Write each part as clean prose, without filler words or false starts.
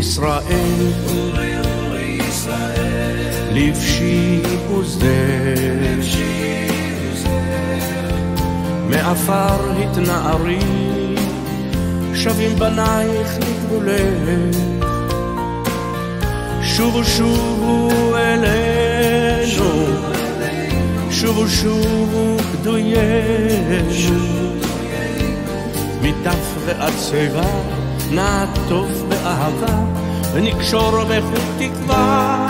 ישראל, לבשי וזר, מעפר התנערי, שבים בנייך לגבולך, שובו שובו אלינו, שובו שובו פדויינו, מדף ועד שיבה נעטוף באהבה ונקשור בחוט תקווה,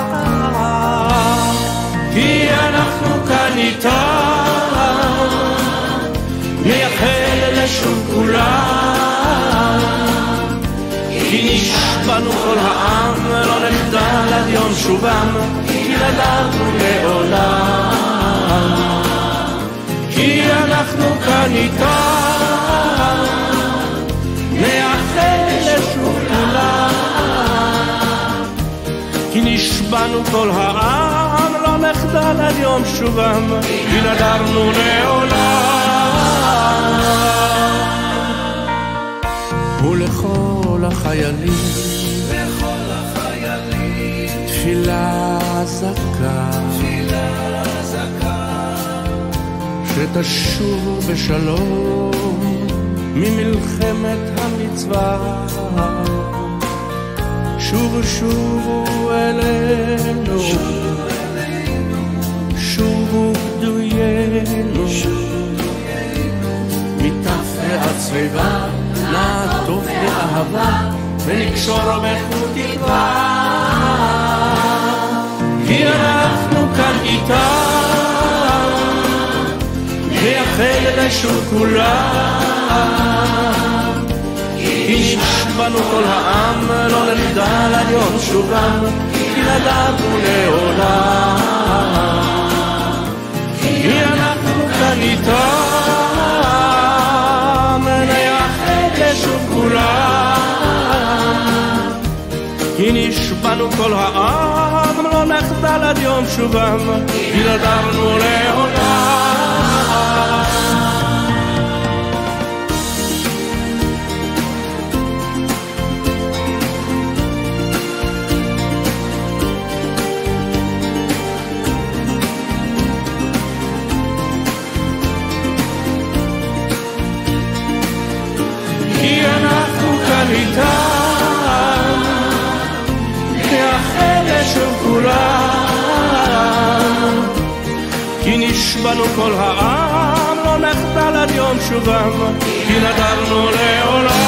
כי אנחנו כאן איתה נייחל לשוב כולם, כי נשבענו כל העם לא נחדל עד יום שובם, כי נדרנו לעולם, כי אנחנו כאן איתה נייחל לשוב כולם, כי נשבענו כל העם לא נחדל עד יום שובם, כי נדרנו לעולם. ולכל החיילים תפילה זכה, שתשובו בשלום ממלחמת המצווה, שובו שובו אלינו, שובו פדויינו, מתף ועד שיבה נעטוף באהבה ונקשור בחוט תקווה, כי אנחנו כאן איתה נייחל לשוב כולם, כי נשבענו כל העם לא נחדל עד יום שובם, כי נדרנו לעולם, כי אנחנו כאן איתה כולם, כי נשבענו כל העם לא נחדל עד יום שובם, כי נדרנו לעולם. כי אנחנו כאן איתם נייחל לשוב כולם, כי נשבענו כל העם לא נחדל עד יום שובם, כי נדרנו לעולם.